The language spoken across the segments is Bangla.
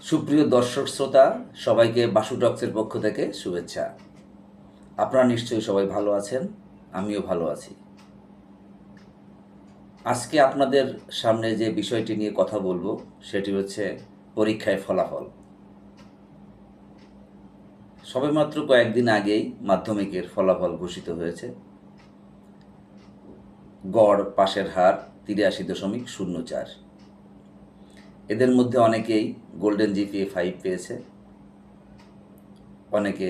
সুপ্রিয় দর্শক শ্রোতা, সবাইকে বাসু টক্সের পক্ষ থেকে শুভেচ্ছা। আপনারা নিশ্চয়ই সবাই ভালো আছেন, আমিও ভালো আছি। আজকে আপনাদের সামনে যে বিষয়টি নিয়ে কথা বলবো সেটি হচ্ছে পরীক্ষায় ফলাফল। সবেমাত্র কয়েকদিন আগেই মাধ্যমিকের ফলাফল ঘোষিত হয়েছে। গড় পাশের হার ৮৩.০৪। এদের মধ্যে অনেকেই গোল্ডেন জিপিএ 5 পেয়েছে, অনেকে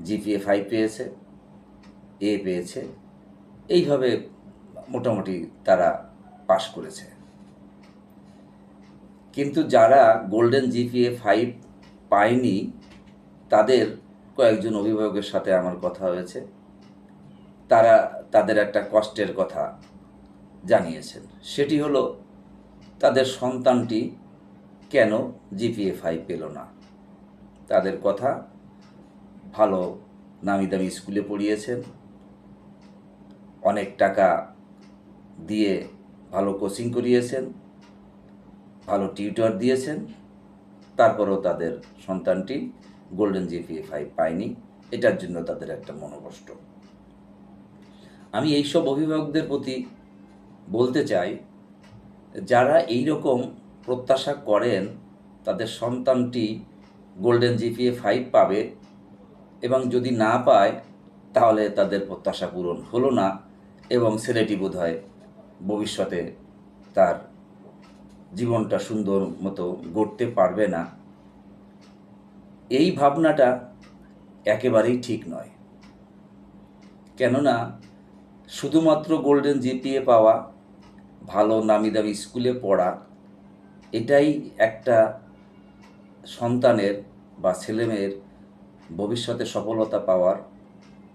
জিপিএ 5 পেয়েছে, এ পেয়েছে। এইভাবে মোটামুটি তারা পাশ করেছে। কিন্তু যারা গোল্ডেন জিপিএ 5 পায়নি তাদের কয়েকজন অভিভাবকের সাথে আমার কথা হয়েছে। তারা তাদের একটা কষ্টের কথা জানিয়েছেন। সেটি হলো তাদের সন্তানটি কেন জিপিএ 5 পেল না। তাদের কথা, ভালো নামি দামি স্কুলে পড়িয়েছেন, অনেক টাকা দিয়ে ভালো কোচিং করিয়েছেন, ভালো টিউটর দিয়েছেন, তারপরেও তাদের সন্তানটি গোল্ডেন জিপিএ 5 পায়নি। এটার জন্য তাদের একটা মনোকষ্ট। আমি এইসব অভিভাবকদের প্রতি বলতে চাই, যারা এই রকম প্রত্যাশা করেন তাদের সন্তানটি গোল্ডেন জিপিএ 5 পাবে এবং যদি না পায় তাহলে তাদের প্রত্যাশা পূরণ হলো না এবং ছেলেটি বোধহয় ভবিষ্যতে তার জীবনটা সুন্দর মতো গড়তে পারবে না। এই ভাবনাটা একেবারেই ঠিক নয়। কেননা শুধুমাত্র গোল্ডেন জিপিএ পাওয়া, ভালো নামি দামি স্কুলে পড়া, এটাই একটা সন্তানের বা ছেলেমেয়ের ভবিষ্যতে সফলতা পাওয়ার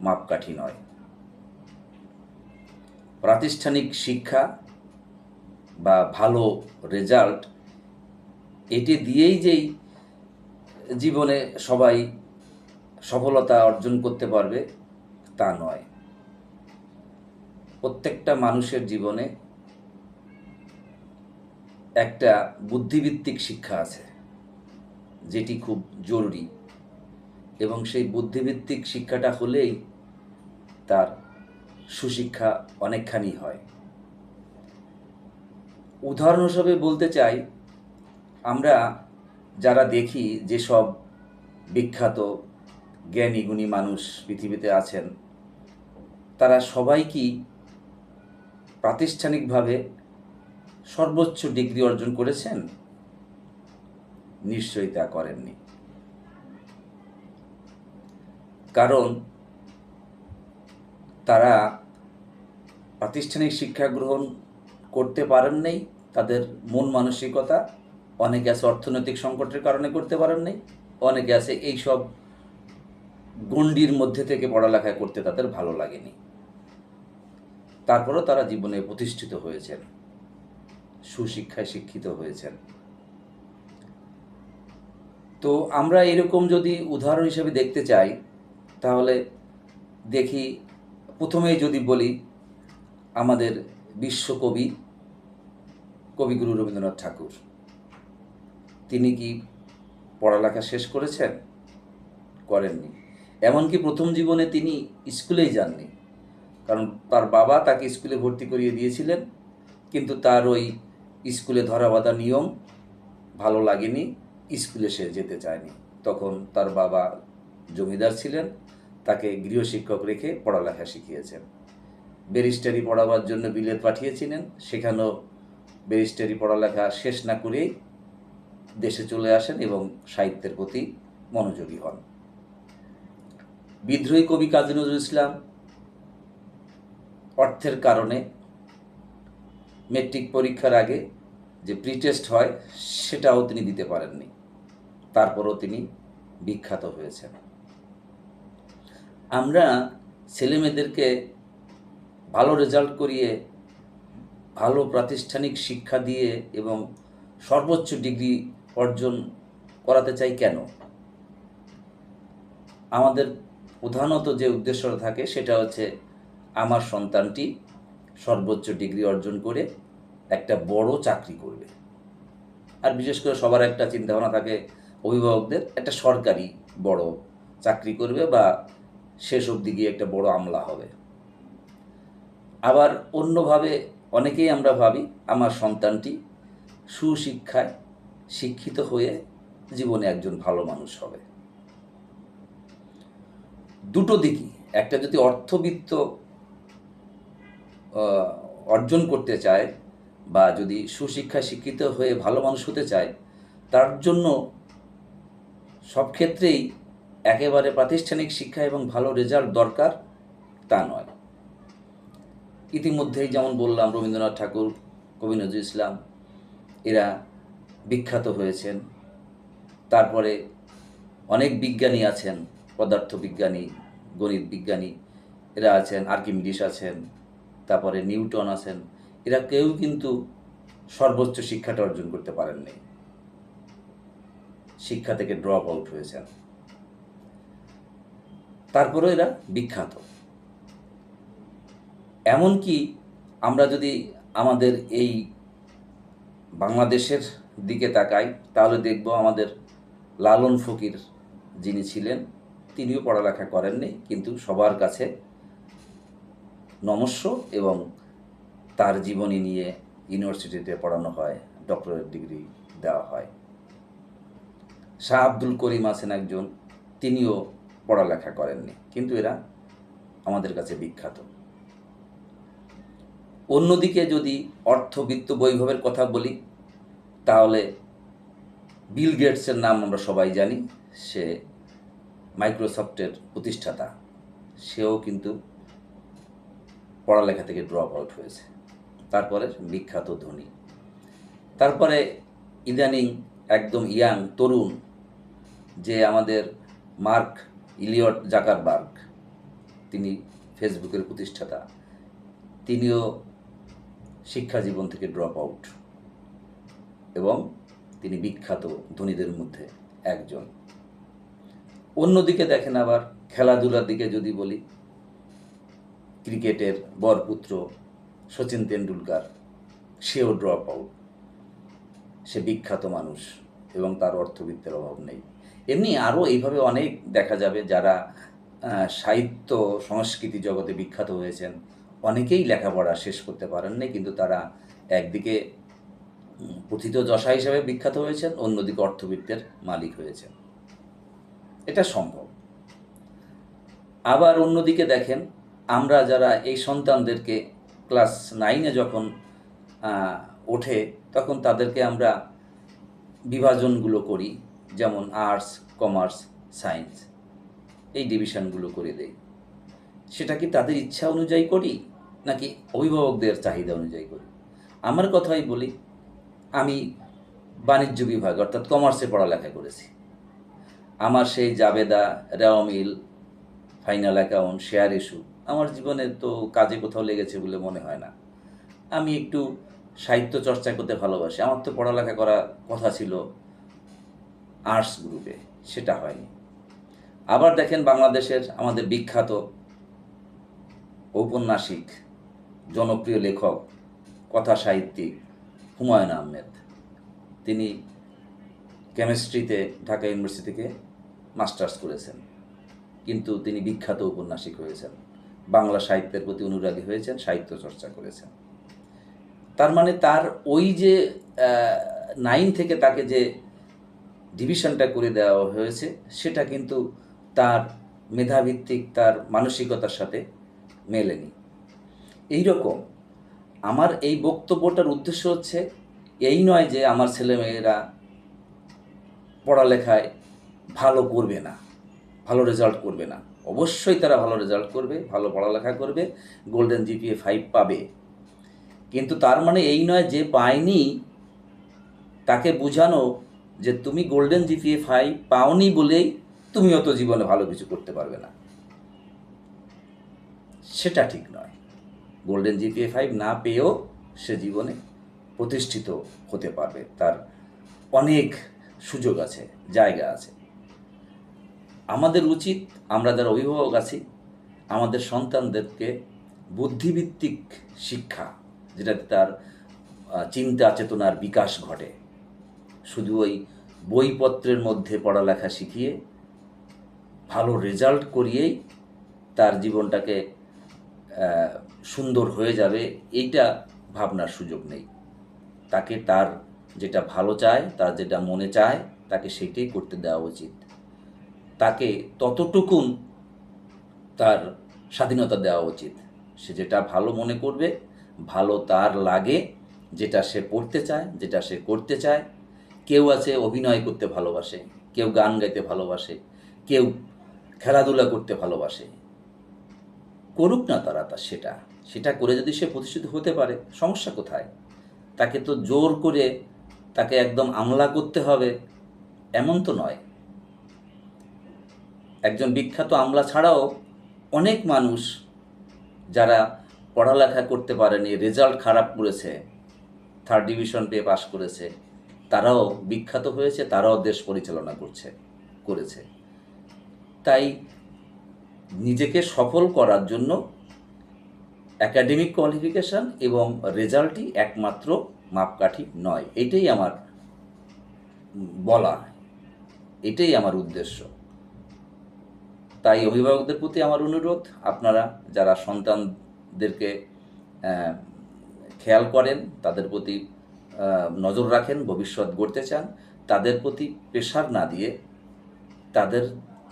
মাপকাঠি নয়। প্রাতিষ্ঠানিক শিক্ষা বা ভালো রেজাল্ট, এটি দিয়েই যেই জীবনে সবাই সফলতা অর্জন করতে পারবে তা নয়। প্রত্যেকটা মানুষের জীবনে একটা বুদ্ধিভিত্তিক শিক্ষা আছে যেটি খুব জরুরি, এবং সেই বুদ্ধিভিত্তিক শিক্ষাটা হলেই তার সুশিক্ষা অনেকখানি হয়। উদাহরণ হিসেবে বলতে চাই, আমরা যারা দেখি যেসব বিখ্যাত জ্ঞানী গুণী মানুষ পৃথিবীতে আছেন, তারা সবাই কি প্রাতিষ্ঠানিকভাবে সর্বোচ্চ ডিগ্রি অর্জন করেছেন? নিশ্চয়ই তা করেননি। কারণ তারা প্রাতিষ্ঠানিক শিক্ষা গ্রহণ করতে পারেন নাই, তাদের মন মানসিকতা। অনেকে আছে অর্থনৈতিক সংকটের কারণে করতে পারেন নাই, অনেকে আছে এইসব গণ্ডির মধ্যে থেকে পড়ালেখা করতে তাদের ভালো লাগেনি। তারপরেও তারা জীবনে প্রতিষ্ঠিত হয়েছেন, সুশিক্ষায় শিক্ষিত হয়েছেন। তো আমরা এরকম যদি উদাহরণ হিসেবে দেখতে চাই, তাহলে দেখি, প্রথমেই যদি বলি আমাদের বিশ্বকবি কবিগুরু রবীন্দ্রনাথ ঠাকুর। তিনি কি পড়ালেখা শেষ করেছেন? করেননি। এমনকি প্রথম জীবনে তিনি স্কুলেই যাননি, কারণ তার বাবা তাকে স্কুলে ভর্তি করিয়ে দিয়েছিলেন, কিন্তু তার ওই স্কুলে ধরা বাঁধা নিয়ম ভালো লাগেনি, স্কুলে সে যেতে চায়নি। তখন তার বাবা জমিদার ছিলেন, তাকে গৃহশিক্ষক রেখে পড়ালেখা শিখিয়েছেন। ব্যারিস্টারি পড়াবার জন্য বিলেত পাঠিয়েছিলেন, সেখানেও ব্যারিস্টারি পড়ালেখা শেষ না করেই দেশে চলে আসেন এবং সাহিত্যের প্রতি মনোযোগী হন। বিদ্রোহী কবি কাজী নজরুল ইসলাম অর্থের কারণে মেট্রিক পরীক্ষার আগে যে প্রি টেস্ট হয় সেটাও তিনি দিতে পারেননি, তারপরও তিনি বিখ্যাত হয়েছেন। আমরা ছেলেমেয়েদেরকে ভালো রেজাল্ট করিয়ে, ভালো প্রাতিষ্ঠানিক শিক্ষা দিয়ে এবং সর্বোচ্চ ডিগ্রি অর্জন করাতে চাই কেন? আমাদের প্রধানত যে উদ্দেশ্যটা থাকে সেটা হচ্ছে আমার সন্তানটি সর্বোচ্চ ডিগ্রি অর্জন করে একটা বড় চাকরি করবে। আর বিশেষ করে সবার একটা চিন্তাভাবনা থাকে অভিভাবকদের একটা সরকারি বড় চাকরি করবে বা শেষ অবধি গিয়ে একটা বড় আমলা হবে। আবার অন্যভাবে অনেকেই আমরা ভাবি আমার সন্তানটি সুশিক্ষায় শিক্ষিত হয়ে জীবনে একজন ভালো মানুষ হবে। দুটো দিকই, একটা যদি অর্থবিত্ত অর্জন করতে চায় বা যদি সুশিক্ষায় শিক্ষিত হয়ে ভালো মানুষ হতে চায়, তার জন্য সব ক্ষেত্রেই একেবারে প্রাতিষ্ঠানিক শিক্ষা এবং ভালো রেজাল্ট দরকার তা নয়। ইতিমধ্যেই যেমন বললাম, রবীন্দ্রনাথ ঠাকুর, কবি নজরুল ইসলাম এরা বিখ্যাত হয়েছেন। তারপরে অনেক বিজ্ঞানী আছেন, পদার্থবিজ্ঞানী, গণিত বিজ্ঞানী এরা আছেন, আর্কিমিডিস আছেন, তারপরে নিউটন আছেন। এরা কেউ কিন্তু সর্বোচ্চ শিক্ষাটা অর্জন করতে পারেননি, শিক্ষা থেকে ড্রপ আউট হয়েছেন। তারপরেও এরা বিখ্যাত। এমনকি আমরা যদি আমাদের এই বাংলাদেশের দিকে তাকাই, তাহলে দেখব আমাদের লালন ফকির যিনি ছিলেন, তিনিও পড়ালেখা করেননি, কিন্তু সবার কাছে নমস্য এবং তার জীবনী নিয়ে ইউনিভার্সিটিতে পড়ানো হয়, ডক্টরেট ডিগ্রি দেওয়া হয়। শাহ আব্দুল করিম আছেন একজন, তিনিও পড়ালেখা করেননি, কিন্তু এরা আমাদের কাছে বিখ্যাত। অন্যদিকে যদি অর্থবিত্ত বৈভবের কথা বলি, তাহলে বিল গেটসের নাম আমরা সবাই জানি। সে মাইক্রোসফটের প্রতিষ্ঠাতা, সেও কিন্তু পড়ালেখা থেকে ড্রপ আউট হয়েছে। তারপরে বিখ্যাত ধনী। তারপরে ইদানিং একদম ইয়াং তরুণ যে আমাদের মার্ক ইলিয়ট জাকারবার্গ, তিনি ফেসবুকের প্রতিষ্ঠাতা, তিনিও শিক্ষা জীবন থেকে ড্রপ আউট এবং তিনি বিখ্যাত ধনীদের মধ্যে একজন। অন্যদিকে দেখেন আবার খেলাধুলার দিকে যদি বলি, ক্রিকেটের বরপুত্র সচিন তেন্ডুলকার, সেও ড্রপ আউট। সে বিখ্যাত মানুষ এবং তার অর্থবিত্তের অভাব নেই। এমনি আরও এইভাবে অনেক দেখা যাবে যারা সাহিত্য সংস্কৃতি জগতে বিখ্যাত হয়েছেন। অনেকেই লেখাপড়া শেষ করতে পারেননি, কিন্তু তারা একদিকে প্রথিতযশা হিসাবে বিখ্যাত হয়েছেন, অন্যদিকে অর্থবিত্তের মালিক হয়েছেন। এটা সম্ভব। আবার অন্যদিকে দেখেন, আমরা যারা এই সন্তানদেরকে ক্লাস 9-এ যখন ওঠে, তখন তাদেরকে আমরা বিভাজনগুলো করি, যেমন আর্টস, কমার্স, সায়েন্স, এই ডিভিশনগুলো করে দেই। সেটা কি তাদের ইচ্ছা অনুযায়ী করি নাকি অভিভাবকদের চাহিদা অনুযায়ী করি? আমার কথাই বলি, আমি বাণিজ্য বিভাগ অর্থাৎ কমার্সে পড়ালেখা করেছি। আমার সেই জাবেদা, রেওয়ামিল, ফাইনাল অ্যাকাউন্ট, শেয়ার ইস্যু আমার জীবনে তো কাজে কোথাও লেগেছে বলে মনে হয় না। আমি একটু সাহিত্য চর্চা করতে ভালোবাসি। আমার তো পড়ালেখা করা কথা ছিল আর্টস গ্রুপে, সেটা হয়নি। আবার দেখেন বাংলাদেশের আমাদের বিখ্যাত ঔপন্যাসিক, জনপ্রিয় লেখক, কথা সাহিত্যিক হুমায়ুন আহমেদ, তিনি কেমিস্ট্রিতে ঢাকা ইউনিভার্সিটি থেকে মাস্টার্স করেছেন, কিন্তু তিনি বিখ্যাত ঔপন্যাসিক হয়েছেন, বাংলা সাহিত্যের প্রতি অনুরাগী হয়েছেন, সাহিত্য চর্চা করেছেন। তার মানে তার ওই যে 9 থেকে তাকে যে ডিভিশনটা করে দেওয়া হয়েছে, সেটা কিন্তু তার মেধাভিত্তিক তার মানসিকতার সাথে মেলেনি। এই রকম আমার এই বক্তব্যটার উদ্দেশ্য হচ্ছে এই নয় যে আমার ছেলেমেয়েরা পড়ালেখায় ভালো করবে না, ভালো রেজাল্ট করবে না। অবশ্যই তারা ভালো রেজাল্ট করবে, ভালো পড়ালেখা করবে, গোল্ডেন জিপিএ 5 পাবে। কিন্তু তার মানে এই নয় যে পায়নি তাকে বোঝানো যে তুমি গোল্ডেন জিপিএ 5 পাওনি বলেই তুমি অত জীবনে ভালো কিছু করতে পারবে না। সেটা ঠিক নয়। গোল্ডেন জিপিএ 5 না পেয়েও সে জীবনে প্রতিষ্ঠিত হতে পারবে, তার অনেক সুযোগ আছে, জায়গা আছে। আমাদের উচিত, আমরা যারা অভিভাবক আছি, আমাদের সন্তানদেরকে বুদ্ধিভিত্তিক শিক্ষা, যেটাতে তার চিন্তা চেতনার বিকাশ ঘটে, শুধু ওই বইপত্রের মধ্যে পড়ালেখা শিখিয়ে ভালো রেজাল্ট করিয়েই তার জীবনটাকে সুন্দর হয়ে যাবে এইটা ভাবনার সুযোগ নেই। তাকে তার যেটা ভালো চায়, তার যেটা মনে চায়, তাকে সেটাই করতে দেওয়া উচিত। তাকে ততটুকুন তার স্বাধীনতা দেওয়া উচিত। সে যেটা ভালো মনে করবে, ভালো তার লাগে, যেটা সে পড়তে চায়, যেটা সে করতে চায়। কেউ আছে অভিনয় করতে ভালোবাসে, কেউ গান গাইতে ভালোবাসে, কেউ খেলাধুলা করতে ভালোবাসে। করুক না তারা সেটা সেটা করে যদি সে প্রতিষ্ঠিত হতে পারে, সমস্যা কোথায়? তাকে তো জোর করে তাকে একদম আমলা করতে হবে এমন তো নয়। একজন বিখ্যাত আমলা ছাড়াও অনেক মানুষ যারা পড়ালেখা করতে পারেনি, রেজাল্ট খারাপ করেছে, 3rd ডিভিশন পেয়ে পাশ করেছে, তারাও বিখ্যাত হয়েছে, তারাও দেশ পরিচালনা করেছে। তাই নিজেকে সফল করার জন্য একাডেমিক কোয়ালিফিকেশান এবং রেজাল্টই একমাত্র মাপকাঠি নয়। এটাই আমার বলা, এটাই আমার উদ্দেশ্য। তাই অভিভাবকদের প্রতি আমার অনুরোধ, আপনারা যারা সন্তানদেরকে খেয়াল করেন, তাদের প্রতি নজর রাখেন, ভবিষ্যৎ গড়তে চান, তাদের প্রতি প্রেশার না দিয়ে তাদের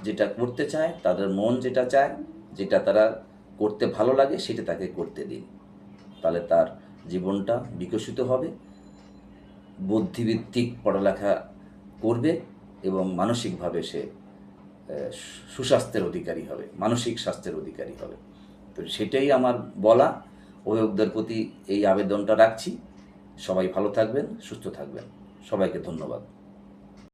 যেটা করতে চায়, তাদের মন যেটা চায়, যেটা তারা করতে ভালো লাগে, সেটা তাকে করতে দিন। তাহলে তার জীবনটা বিকশিত হবে, বুদ্ধিভিত্তিক পড়ালেখা করবে এবং মানসিকভাবে সে সুস্বাস্থ্যের অধিকারী হবে, মানসিক স্বাস্থ্যের অধিকারী হবে। তো সেটাই আমার বলা। অভিভাবকদের প্রতি এই আবেদনটা রাখছি। সবাই ভালো থাকবেন, সুস্থ থাকবেন। সবাইকে ধন্যবাদ।